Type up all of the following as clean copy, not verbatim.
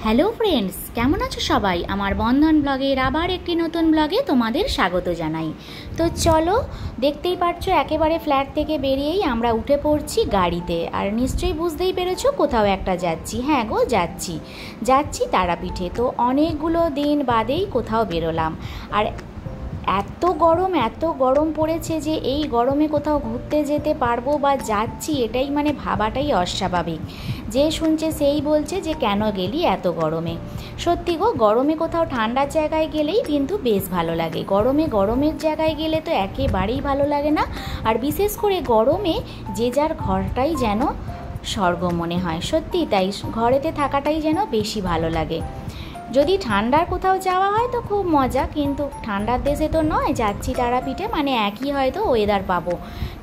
Hello friends, কেমন আছো সবাই? আমার বন্ধন ব্লগের আবার একটি নতুন ব্লগে তোমাদের স্বাগত জানাই। তো চলো, দেখতেই পাচ্ছো একেবারে ফ্ল্যাট থেকে বেরিয়েই আমরা উঠে পড়ছি গাড়িতে। আর নিশ্চয়ই বুঝতেই পেরেছো কোথাও একটা যাচ্ছি। হ্যাঁ গো, যাচ্ছি তারাপীঠে। তো অনেকগুলো দিন বাদেই কোথাও বেরোলাম। আর এত গরম পড়েছে যে এই গরমে কোথাও ঘুরতে যেতে পারবো বা যাচ্ছি, এটাই মানে ভাবাটাই অস্বাভাবিক। যে শুনছে সেই বলছে যে কেন গেলি এত গরমে। সত্যি গো, গরমে কোথাও ঠান্ডার জায়গায় গেলেই কিন্তু বেশ ভালো লাগে। গরমের জায়গায় গেলে তো একেবারেই ভালো লাগে না। আর বিশেষ করে গরমে যে যার ঘরটাই যেন স্বর্গ মনে হয়। সত্যি তাই, ঘরেতে থাকাটাই যেন বেশি ভালো লাগে। যদি ঠান্ডার কোথাও যাওয়া হয় তো খুব মজা, কিন্তু ঠান্ডার দেশে তো নয়, যাচ্ছি তারাপীঠে, মানে একই হয়তো ওয়েদার পাবো।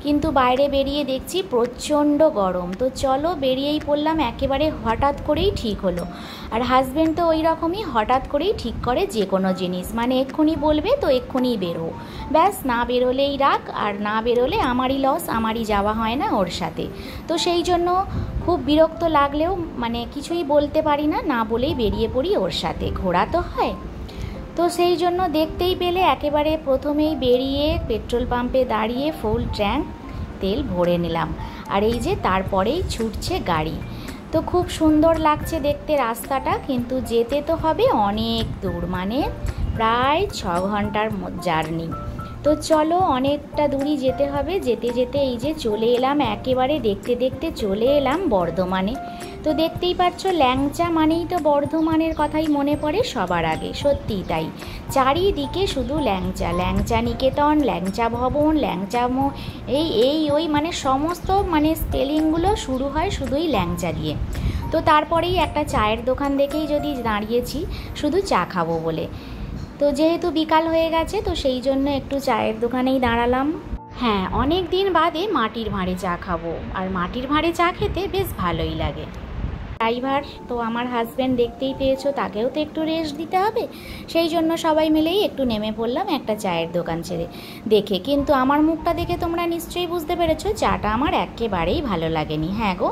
কিন্তু বাইরে বেরিয়ে দেখছি প্রচণ্ড গরম। তো চলো, বেরিয়েই পড়লাম। একেবারে হঠাৎ করেই ঠিক হলো। আর হাজব্যান্ড তো ওই রকমই, হঠাৎ করেই ঠিক করে যে কোনো জিনিস, মানে এক্ষুনি বলবে তো এক্ষুনি বেরো। ব্যাস, না বেরোলেই রাগ, আর না বেরোলে আমারই লস, আমারই যাওয়া হয় না ওর সাথে। তো সেই জন্য খুব বিরক্ত লাগলেও মানে কিছুই বলতে পারি না, না বলেই বেরিয়ে পড়ি ওর সাথে, ঘোরা তো হয়। তো সেই জন্য দেখতেই পেলে একেবারে প্রথমেই বেরিয়ে পেট্রোল পাম্পে দাঁড়িয়ে ফুল ট্যাঙ্ক তেল ভরে নিলাম। আর এই যে তারপরেই ছুটছে গাড়ি। তো খুব সুন্দর লাগছে দেখতে রাস্তাটা, কিন্তু যেতে তো হবে অনেক দূর, মানে প্রায় 6 ঘন্টার জার্নি। তো চলো, অনেকটা দূরই যেতে হবে। যেতে যেতে এই যে চলে এলাম, একেবারে দেখতে দেখতে চলে এলাম বর্ধমানে। তো দেখতেই পাচ্ছ, ল্যাংচা মানেই তো বর্ধমানের কথাই মনে পড়ে সবার আগে। সত্যিই তাই, চারিদিকে শুধু ল্যাংচা, ল্যাংচা নিকেতন, ল্যাংচা ভবন, ওই মানে সমস্ত মানে স্পেলিংগুলো শুরু হয় শুধুই ল্যাংচা দিয়ে। তো তারপরেই একটা চায়ের দোকান দেখেই যদি দাঁড়িয়েছি শুধু চা খাবো বলে। তো যেহেতু বিকাল হয়ে গেছে, তো সেই জন্য একটু চায়ের দোকানেই দাঁড়ালাম। হ্যাঁ, অনেক দিন বাদে মাটির ভাঁড়ে চা খাবো, আর মাটির ভাঁড়ে চা খেতে বেশ ভালোই লাগে। ড্রাইভার তো আমার হাজব্যান্ড, দেখতেই পেয়েছো, তাকেও তো একটু রেস্ট দিতে হবে। সেই জন্য সবাই মিলেই একটু নেমে পড়লাম একটা চায়ের দোকান ছেড়ে দেখে। কিন্তু আমার মুখটা দেখে তোমরা নিশ্চয়ই বুঝতে পেরেছো চাটা আমার একেবারেই ভালো লাগেনি। হ্যাঁ গো,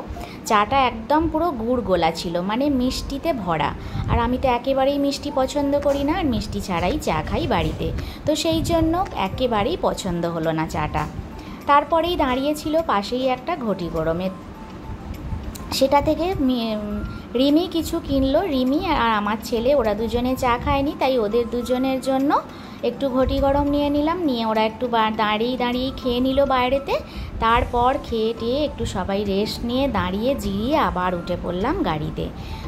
চাটা একদম পুরো গুড় গোলা ছিল, মানে মিষ্টিতে ভরা। আর আমি তো একেবারেই মিষ্টি পছন্দ করি না, আর মিষ্টি ছাড়াই চা খাই বাড়িতে। তো সেই জন্য একেবারেই পছন্দ হলো না চাটা। তারপরেই দাঁড়িয়েছিল পাশেই একটা ঘটি গরমের, সেটা থেকে রিমি কিছু কিনলো। রিমি আর আমার ছেলে, ওরা দুজনে চা খায়নি, তাই ওদের দুজনের জন্য একটু ঘটি গরম নিয়ে নিলাম। নিয়ে ওরা একটু দাঁড়িয়ে খেয়ে নিল বাইরেতে। তারপর খেয়ে টেয়ে একটু সবাই রেস্ট নিয়ে দাঁড়িয়ে জিরিয়ে আবার উঠে পড়লাম গাড়িতে।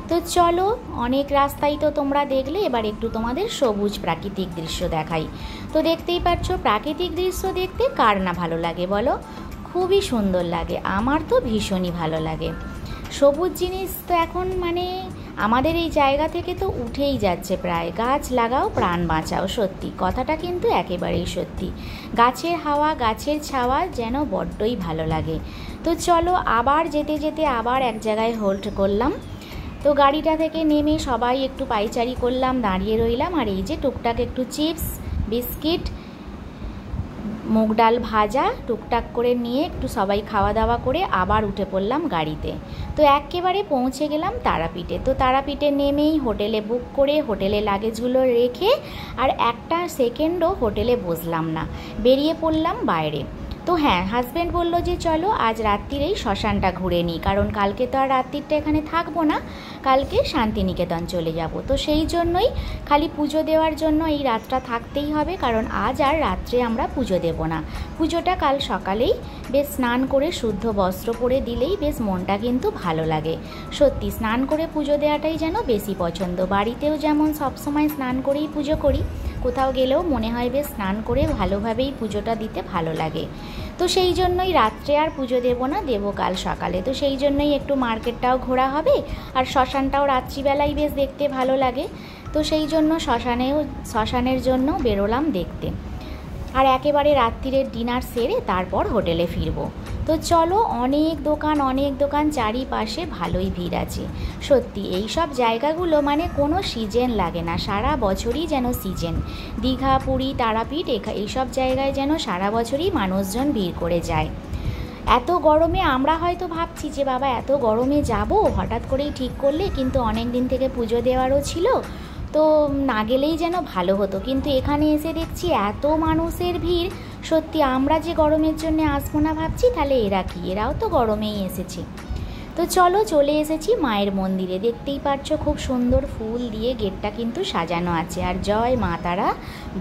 তো চলো, অনেক রাস্তাই তো তোমরা দেখলে, এবার একটু তোমাদের সবুজ প্রাকৃতিক দৃশ্য দেখাই। তো দেখতেই পাচ্ছ, প্রাকৃতিক দৃশ্য দেখতে কার না ভালো লাগে বলো? খুবই সুন্দর লাগে, আমার তো ভীষণই ভালো লাগে। সবুজ জিনিস তো এখন মানে আমাদের এই জায়গা থেকে তো উঠেই যাচ্ছে প্রায়। গাছ লাগাও, প্রাণ বাঁচাও, সত্যি কথাটা কিন্তু একেবারেই সত্যি। গাছের হাওয়া, গাছের ছাওয়া যেন বড্ডই ভালো লাগে। তো চলো, আবার যেতে যেতে আবার এক জায়গায় হোল্ড করলাম। তো গাড়িটা থেকে নেমে সবাই একটু পাইচারি করলাম, দাঁড়িয়ে রইলাম। আর এই যে টুকটাক একটু চিপস, বিস্কিট, মুগ ডাল ভাজা টুকটাক করে নিয়ে একটু সবাই খাওয়া দাওয়া করে আবার উঠে পড়লাম গাড়িতে। তো একেবারে পৌঁছে গেলাম তারাপীঠে। তো তারাপীঠে নেমেই হোটেলে বুক করে হোটেলে লাগেজগুলো রেখে আর একটা সেকেন্ডও হোটেলে বসলাম না, বেরিয়ে পড়লাম বাইরে। তো হ্যাঁ, হাজব্যান্ড বলল যে চলো আজ রাত্রিরেই শ্মশানটা ঘুরে নিই, কারণ কালকে তো আর রাত্রিটা এখানে থাকবো না, কালকে শান্তিনিকেতন চলে যাব। তো সেই জন্যই খালি পুজো দেওয়ার জন্য এই রাতটা থাকতেই হবে, কারণ আজ আর রাত্রে আমরা পুজো দেব না। পুজোটা কাল সকালেই বেশ স্নান করে শুদ্ধ বস্ত্র পরে দিলেই বেশ মনটা কিন্তু ভালো লাগে। সত্যি স্নান করে পুজো দেওয়াটাই যেন বেশি পছন্দ। বাড়িতেও যেমন সবসময় স্নান করেই পুজো করি, কোথাও গেলেও মনে হয় বেশ স্নান করে ভালোভাবেই পুজোটা দিতে ভালো লাগে। তো সেই জন্যই রাত্রে আর পুজো দেবো না, দেবো কাল সকালে। তো সেই জন্যই একটু মার্কেটটাও ঘোরা হবে, আর শ্মশানটাও রাত্রিবেলায় বেশ দেখতে ভালো লাগে। তো সেই জন্য শ্মশানের জন্য বেরোলাম দেখতে। আর একেবারে রাত্রিরের ডিনার সেরে তারপর হোটেলে ফিরবো। তো চলো, অনেক দোকান চারিপাশে ভালোই ভিড় আছে। সত্যি এই সব জায়গাগুলো মানে কোনো সিজন লাগে না, সারা বছরই যেন সিজন। দীঘা, পুরী, তারাপীঠ এইসব জায়গায় যেন সারা বছরই মানুষজন ভিড় করে যায়। এত গরমে আমরা হয়তো ভাবছি যে বাবা এত গরমে যাব, হঠাৎ করেই ঠিক করলে, কিন্তু অনেক দিন থেকে পুজো দেওয়ারও ছিল, তো না গেলেই যেন ভালো হতো। কিন্তু এখানে এসে দেখছি এত মানুষের ভিড়, সত্যি আমরা যে গরমের জন্য আসবো না ভাবছি, তাহলে এরা কি, এরাও তো গরমেই এসেছে। তো চলো, চলে এসেছি মায়ের মন্দিরে। দেখতেই পাচ্ছ খুব সুন্দর ফুল দিয়ে গেটটা কিন্তু সাজানো আছে, আর জয় মা তারা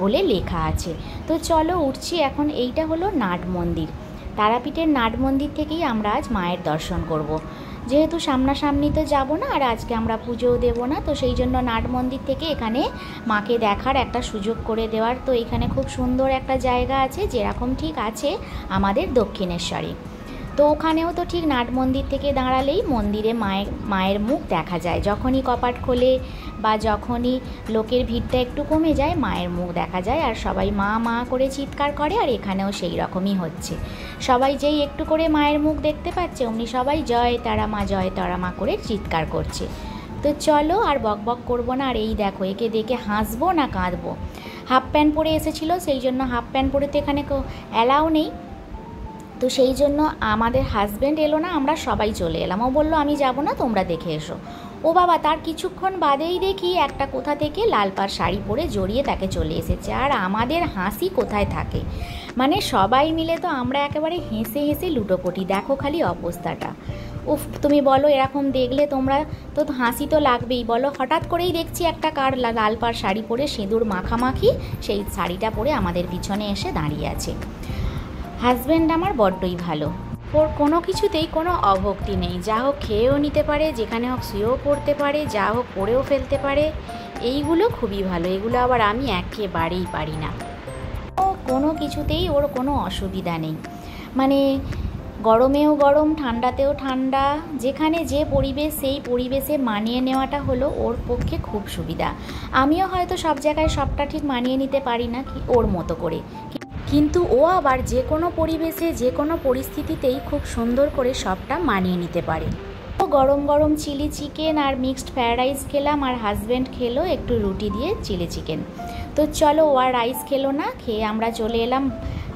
বলে লেখা আছে। তো চলো উঠছি এখন। এইটা হলো নাট মন্দির, তারাপীঠের নাট মন্দির থেকেই আমরা আজ মায়ের দর্শন করব। যেহেতু সামনাসামনি তো যাবো না, আর আজকে আমরা পুজোও দেবো না, তো সেই জন্য নাট মন্দির থেকে এখানে মাকে দেখার একটা সুযোগ করে দেওয়ার। তো এখানে খুব সুন্দর একটা জায়গা আছে, যেরকম ঠিক আছে আমাদের দক্ষিণেশ্বরে। তো ওখানেও তো ঠিক নাট মন্দির থেকে দাঁড়ালেই মন্দিরে মায়ের মুখ দেখা যায়। যখনই কপাট খোলে বা যখনই লোকের ভিড়টা একটু কমে যায়, মায়ের মুখ দেখা যায়, আর সবাই মা মা করে চিৎকার করে। আর এখানেও সেই রকমই হচ্ছে, সবাই যেই একটু করে মায়ের মুখ দেখতে পাচ্ছে অমনি সবাই জয় তারা মা, জয় তারা মা করে চিৎকার করছে। তো চলো আর বক বক করবো না। আর এই দেখো, একে দেখে হাসবো না কাঁদবো। হাফ প্যান্ট পরে এসেছিলো, সেই জন্য হাফ প্যান্ট পরে তো এখানে অ্যালাউ নেই, তো সেই জন্য আমাদের হাজব্যান্ড এলো না, আমরা সবাই চলে এলাম। ও বললো আমি যাব না, তোমরা দেখে এসো। ও বাবা, তার কিছুক্ষণ বাদেই দেখি একটা কোথা থেকে লাল পাড় শাড়ি পরে জড়িয়ে তাকে চলে এসেছে। আর আমাদের হাসি কোথায় থাকে, মানে সবাই মিলে তো আমরা একেবারে হেসে হেসে লুটোপটি। দেখো খালি অবস্থাটা, উফ, তুমি বলো এরকম দেখলে তোমরা তো হাসি তো লাগবেই বলো। হঠাৎ করেই দেখছি একটা কার লাল পাড় শাড়ি পরে সিঁদুর মাখামাখি সেই শাড়িটা পরে আমাদের পিছনে এসে দাঁড়িয়ে আছে। হাজব্যান্ড আমার বড্ডই ভালো, ওর কোনো কিছুতেই কোনো অভক্তি নেই। যা হোক খেয়েও নিতে পারে, যেখানে হোক শুয়েও পড়তে পারে, যা হোক পড়েও ফেলতে পারে, এইগুলো খুবই ভালো। এগুলো আবার আমি একেবারেই পারি না। ও কোনো কিছুতেই ওর কোনো অসুবিধা নেই, মানে গরমেও গরম, ঠান্ডাতেও ঠান্ডা, যেখানে যে পরিবেশ সেই পরিবেশে মানিয়ে নেওয়াটা হলো ওর পক্ষে খুব সুবিধা। আমিও হয়তো সব জায়গায় সবটা ঠিক মানিয়ে নিতে পারি না কি ওর মতো করে, কিন্তু ও আবার যে কোনো পরিবেশে যে কোনো পরিস্থিতিতেই খুব সুন্দর করে সবটা মানিয়ে নিতে পারে। ও গরম গরম চিলি চিকেন আর মিক্সড ফ্রায়েড রাইস খেলাম, আর হাজব্যান্ড খেলো একটু রুটি দিয়ে চিলি চিকেন। তো চলো, ও আর রাইস খেলো না, খেয়ে আমরা চলে এলাম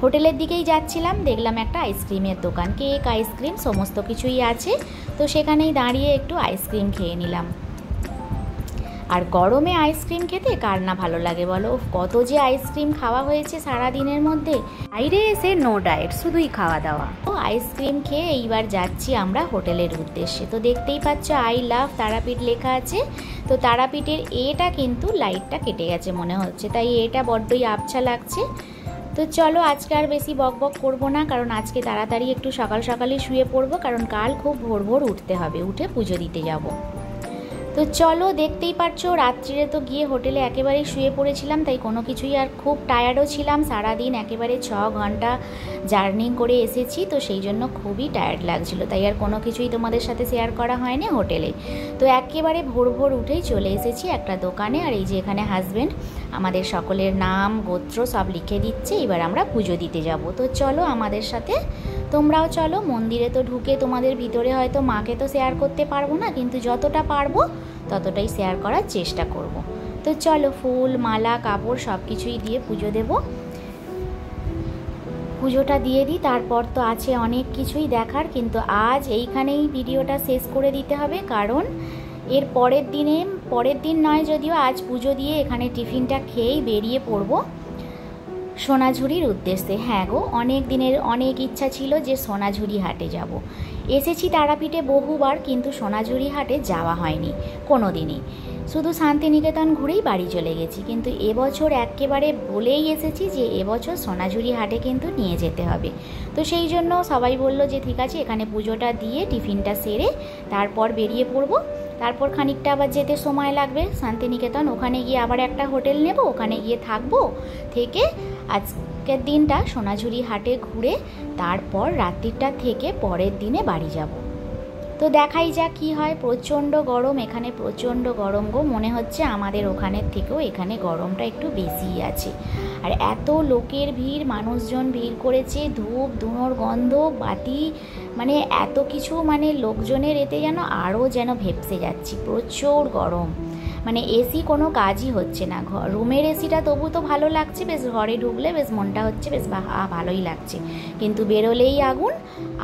হোটেলের দিকেই যাচ্ছিলাম। দেখলাম একটা আইসক্রিমের দোকান, কেক আইসক্রিম সমস্ত কিছুই আছে, তো সেখানেই দাঁড়িয়ে একটু আইসক্রিম খেয়ে নিলাম। আর গরমে আইসক্রিম খেতে কার না ভালো লাগে বলো, কত যে আইসক্রিম খাওয়া হয়েছে সারা দিনের মধ্যে। বাইরে এসে নো ডায়েট, শুধুই খাওয়া দাওয়া। তো আইসক্রিম খেয়ে এইবার যাচ্ছি আমরা হোটেলের উদ্দেশ্যে। তো দেখতেই পাচ্ছ আই লাভ তারাপীঠ লেখা আছে। তো তারাপীঠের এটা কিন্তু লাইটটা কেটে গেছে মনে হচ্ছে, তাই এটা বড্ডই আবছা লাগছে। তো চলো, আজকে আর বেশি বক বক করবো না, কারণ আজকে তাড়াতাড়ি একটু সকাল সকালই শুয়ে পড়বো, কারণ কাল খুব ভোর ভোর উঠতে হবে, উঠে পুজো দিতে যাব। তো চলো, দেখতেই পাচ্ছ রাত্রিরে তো গিয়ে হোটেলে একেবারেই শুয়ে পড়েছিলাম, তাই কোনো কিছুই আর খুব টায়ার্ডও ছিলাম। সারাদিন একেবারে 6 ঘন্টা জার্নি করে এসেছি, তো সেই জন্য খুবই টায়ার্ড লাগছিলো, তাই আর কোনো কিছুই তোমাদের সাথে শেয়ার করা হয়নি হোটেলে। তো একেবারে ভোর ভোর উঠেই চলে এসেছি একটা দোকানে, আর এই যে এখানে হাজব্যান্ড আমাদের সকলের নাম গোত্র সব লিখে দিচ্ছে। এবার আমরা পুজো দিতে যাব। তো চলো আমাদের সাথে, তোমরাও চলো। মন্দিরে তো ঢুকে তোমাদের ভিতরে হয়তো মাকে তো শেয়ার করতে পারবো না, কিন্তু যতটা পারবো ততটাই শেয়ার করার চেষ্টা করব। তো চলো, ফুল মালা কাপড় সব কিছুই দিয়ে পুজো দেব। পুজোটা দিয়ে দিই, তারপর তো আছে অনেক কিছুই দেখার, কিন্তু আজ এইখানেই ভিডিওটা শেষ করে দিতে হবে, কারণ এর পরের দিন নয় যদিও, আজ পুজো দিয়ে এখানে টিফিনটা খেয়েই বেরিয়ে পড়বো সোনাঝুরির উদ্দেশ্যে। হ্যাঁ গো, অনেক দিনের অনেক ইচ্ছা ছিল যে সোনাঝুরি হাটে যাব। এসেছি তারাপীঠে বহুবার, কিন্তু সোনাঝুরি হাটে যাওয়া হয়নি কোনো দিনই, শুধু শান্তিনিকেতন ঘুরেই বাড়ি চলে গেছি। কিন্তু এবছর একেবারে বলেই এসেছি যে এবছর সোনাঝুরি হাটে কিন্তু নিয়ে যেতে হবে। তো সেই জন্য সবাই বলল যে ঠিক আছে, এখানে পুজোটা দিয়ে টিফিনটা সেরে তারপর বেরিয়ে পড়বো। তারপর খানিকটা আবার যেতে সময় লাগবে শান্তিনিকেতন, ওখানে গিয়ে আবার একটা হোটেল নেব, ওখানে গিয়ে থাকবো, থেকে আজকের দিনটা সোনাঝুরি হাটে ঘুরে তারপর রাত্রিটা থেকে পরের দিনে বাড়ি যাব। তো দেখাই যাক কী হয়। প্রচণ্ড গরম এখানে, প্রচণ্ড গরম গো, মনে হচ্ছে আমাদের ওখানের থেকেও এখানে গরমটা একটু বেশিই আছে। আর এত লোকের ভিড়, মানুষজন ভিড় করেছে, ধূপ ধুনোর গন্ধ, বাতি, মানে এত কিছু, মানে লোকজনের এতে যেন আরও যেন ভেপসে যাচ্ছি, প্রচুর গরম। মানে এসি কোনো কাজই হচ্ছে না। রুমের এসিটা তবু তো ভালো লাগছে, বেশ ঘরে ঢুকলে বেশ মনটা হচ্ছে বেশ ভালোই লাগছে, কিন্তু বেরোলেই আগুন।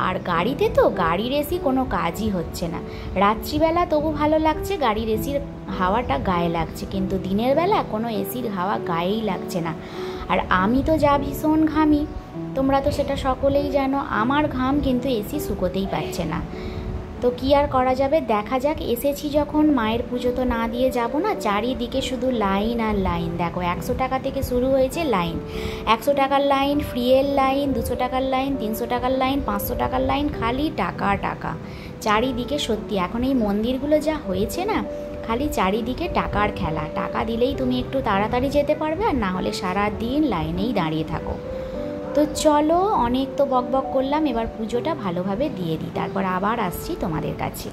আর গাড়িতে তো গাড়ির এসি কোনো কাজই হচ্ছে না। রাত্রিবেলা তবু ভালো লাগছে, গাড়ির এসির হাওয়াটা গায়ে লাগছে, কিন্তু দিনের বেলা কোনো এসির হাওয়া গায়েই লাগছে না। আর আমি তো যা ভীষণ ঘামি, তোমরা তো সেটা সকলেই জানো, আমার ঘাম কিন্তু এসি শুকোতেই পারছে না। তো কী আর করা যাবে, দেখা যাক। এসেছি যখন মায়ের পুজো তো না দিয়ে যাব না। চারিদিকে শুধু লাইন আর লাইন, দেখো 100 টাকা থেকে শুরু হয়েছে লাইন, 100 টাকার লাইন, ফ্রিয়ের লাইন, 200 টাকার লাইন, 300 টাকার লাইন, 500 টাকার লাইন, খালি টাকা টাকা চারিদিকে। সত্যি এখন এই মন্দিরগুলো যা হয়েছে না, খালি চারিদিকে টাকার খেলা। টাকা দিলেই তুমি একটু তাড়াতাড়ি যেতে পারবে, আর না হলে সারা দিন লাইনেই দাঁড়িয়ে থাকো। তো চলো, অনেক তো বকবক করলাম, এবার পুজোটা ভালোভাবে দিয়ে দিই, তারপর আবার আসছি তোমাদের কাছে।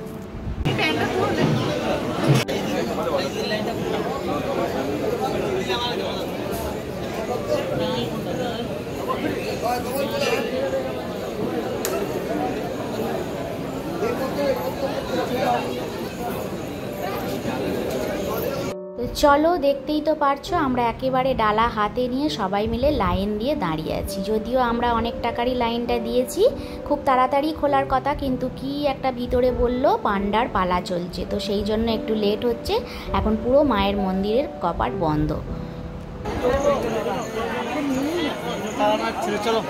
তো চলো, দেখতেই তো পারছো আমরা একেবারে ডালা হাতে নিয়ে সবাই মিলে লাইন দিয়ে দাঁড়িয়ে আছি। যদিও আমরা অনেক টাকারই লাইনটা দিয়েছি, খুব তাড়াতাড়ি খোলার কথা, কিন্তু কি একটা ভিতরে বললো পান্ডার পালা চলছে, তো সেই জন্য একটু লেট হচ্ছে। এখন পুরো মায়ের মন্দিরের কপাট বন্ধ। চলো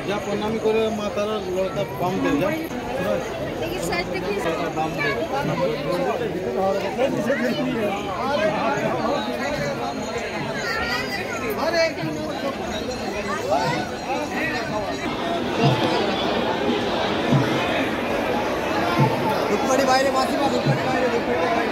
যা প্রণামী করে মাতার লড়কা বাম দে, যা বাম দে। ধূপকাঠি বাইরে, মাসিমা ধূপকাঠি বাইরে, ধূপকাঠি বাইরে।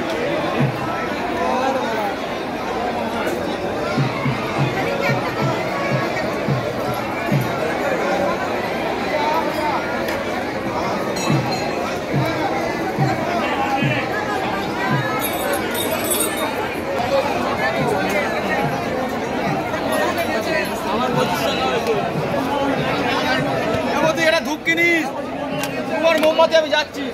এটা ধূপ কিনিস, তোমার মোমবাতি আমি যাচ্ছি।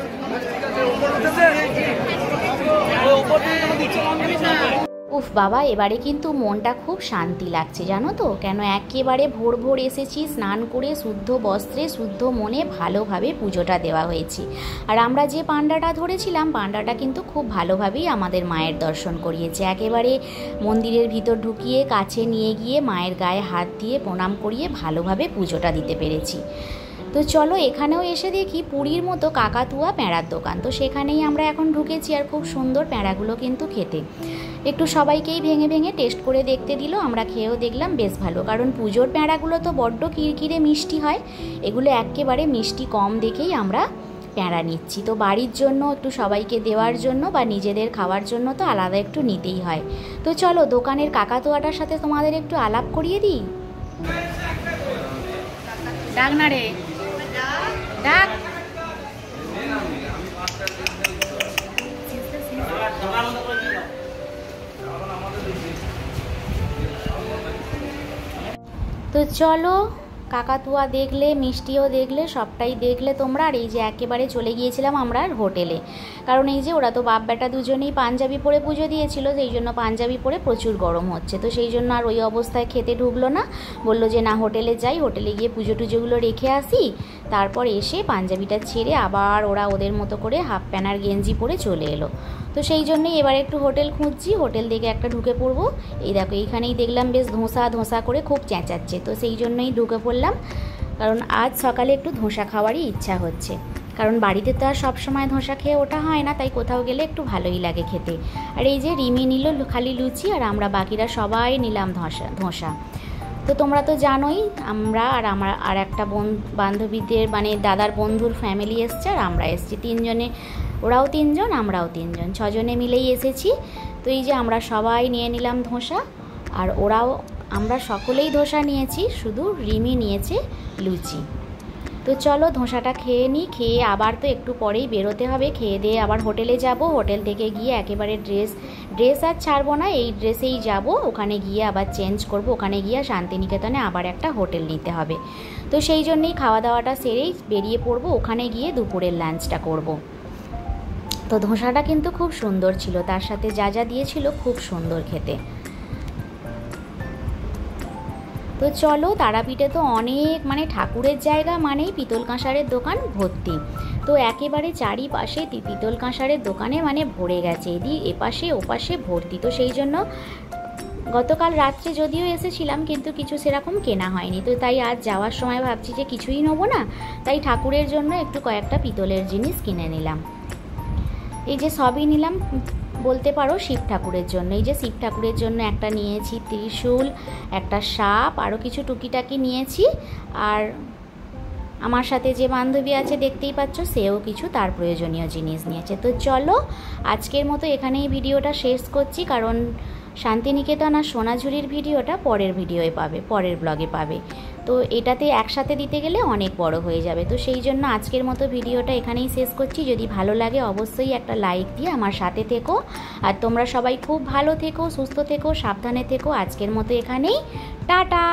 উফ বাবা, এবারে কিন্তু মনটা খুব শান্তি লাগছে জানো তো, কেন একেবারে ভোর ভোর এসেছি, স্নান করে শুদ্ধ বস্ত্রে শুদ্ধ মনে ভালোভাবে পুজোটা দেওয়া হয়েছে। আর আমরা যে পান্ডাটা ধরেছিলাম, পান্ডাটা কিন্তু খুব ভালোভাবেই আমাদের মায়ের দর্শন করিয়েছে। একেবারে মন্দিরের ভিতর ঢুকিয়ে কাছে নিয়ে গিয়ে মায়ের গায়ে হাত দিয়ে প্রণাম করিয়ে ভালোভাবে পুজোটা দিতে পেরেছি। তো চলো, এখানেও এসে দেখি পুরীর মতো কাকাতুয়া প্যাঁড়ার দোকান, তো সেখানেই আমরা এখন ঢুকেছি। আর খুব সুন্দর প্যাঁড়াগুলো কিন্তু খেতে, একটু সবাইকেই ভেঙে ভেঙে টেস্ট করে দেখতে দিল, আমরা খেয়েও দেখলাম বেশ ভালো। কারণ পুজোর প্যাঁড়াগুলো তো বড্ড কিরকিরে মিষ্টি হয়, এগুলো একেবারে মিষ্টি কম দেখেই আমরা প্যাঁড়া নিচ্ছি। তো বাড়ির জন্য একটু সবাইকে দেওয়ার জন্য বা নিজেদের খাওয়ার জন্য তো আলাদা একটু নিতেই হয়। তো চলো, দোকানের কাকাতুয়াটার সাথে তোমাদের একটু আলাপ করিয়ে দিই। ডাক না রে, ডাক। তো চলো, কাকাতুয়া দেখলে, মিষ্টিও দেখলে, সবটাই দেখলে তোমরা। আর এই যে একেবারে চলে গিয়েছিলাম আমরা হোটেলে, কারণ এই যে ওরা তো বাপ বেটা দুজনেই পাঞ্জাবি পরে পুজো দিয়েছিল, সেই জন্য পাঞ্জাবি পরে প্রচুর গরম হচ্ছে, তো সেই জন্য আর ওই অবস্থায় খেতে ঢুকলো না। বললো যে না, হোটেলে যাই, হোটেলে গিয়ে পুজো টুজোগুলো রেখে আসি, তারপর এসে পাঞ্জাবিটা ছেড়ে আবার ওরা ওদের মতো করে হাফ প্যান্ট আর গেঞ্জি পরে চলে এলো। তো সেই জন্যই এবার একটু হোটেল খুঁজছি, হোটেল দেখে একটা ঢুকে পড়বো। এই দেখো, এইখানেই দেখলাম বেশ ধোসা ধোসা করে খুব চেঁচাচ্ছে, তো সেই জন্যই ঢুকে পড়লাম। কারণ আজ সকালে একটু ধোসা খাওয়ারই ইচ্ছা হচ্ছে, কারণ বাড়িতে তো আর সবসময় ধোসা খেয়ে ওঠা হয় না, তাই কোথাও গেলে একটু ভালোই লাগে খেতে। আর এই যে রিমি নিল খালি লুচি, আর আমরা বাকিরা সবাই নিলাম ধোসা। তো তোমরা তো জানোই, আমরা আর আমার আর একটা বান্ধবীদের মানে দাদার বন্ধুর ফ্যামিলি এসছে, আর আমরা এসছি তিনজনে, ওরাও তিনজন আমরাও তিনজন, ছজনে মিলেই এসেছি। তো এই যে আমরা সবাই নিয়ে নিলাম ধোসা, আর ওরাও, আমরা সকলেই ধোসা নিয়েছি, শুধু রিমি নিয়েছে লুচি। তো চলো ধোসাটা খেয়ে নিই, খেয়ে আবার তো একটু পরেই বেরোতে হবে, খেয়ে দিয়ে আবার হোটেলে যাব। হোটেল থেকে গিয়ে একেবারে ড্রেস আর ছাড়বো না, এই ড্রেসেই যাব। ওখানে গিয়ে আবার চেঞ্জ করব, ওখানে গিয়ে শান্তিনিকেতনে আবার একটা হোটেল নিতে হবে। তো সেই জন্যেই খাওয়া দাওয়াটা সেরেই বেরিয়ে পড়বো, ওখানে গিয়ে দুপুরের লাঞ্চটা করব। তো ধোসাটা কিন্তু খুব সুন্দর ছিল, তার সাথে যা যা দিয়েছিল খুব সুন্দর খেতে। তো চলো, তারাপীঠে তো অনেক ঠাকুরের জায়গা মানেই পিতল কাঁসারের দোকান ভর্তি। তো একেবারে চারিপাশে পিতল কাঁসারের দোকানে ভরে গেছে, এপাশে ওপাশে ভর্তি। তো সেই জন্য গতকাল রাত্রে যদিও এসেছিলাম, কিন্তু কিছু সেরকম কেনা হয়নি। তো তাই আজ যাওয়ার সময় ভাবছি যে কিছুই নেবো না, তাই ঠাকুরের জন্য একটু কয়েকটা পিতলের জিনিস কিনে নিলাম। এই যে সবই নিলাম বলতে পারো শিব ঠাকুরের জন্য। এই যে শিব ঠাকুরের জন্য একটা নিয়েছি ত্রিশূল, একটা সাপ, আরও কিছু টুকিটাকি নিয়েছি। আর আমার সাথে যে বান্ধবী আছে দেখতেই পাচ্ছ, সেও কিছু তার প্রয়োজনীয় জিনিস নিয়েছে। তো চলো আজকের মতো এখানেই ভিডিওটা শেষ করছি, কারণ শান্তিনিকেতন আর সোনাঝুরির ভিডিওটা পরের পরের ব্লগে পাবে। তো এটাতে একসাথে দিতে গেলে অনেক বড় হয়ে যাবে। তো সেই জন্য আজকের মতো ভিডিওটা এখানেই শেষ করছি। যদি ভালো লাগে অবশ্যই একটা লাইক দিয়ে আমার সাথে থেকো। আর তোমরা সবাই খুব ভালো থেকো, সুস্থ থেকো, সাবধানে থেকো। আজকের মতো এখানেই টাটা।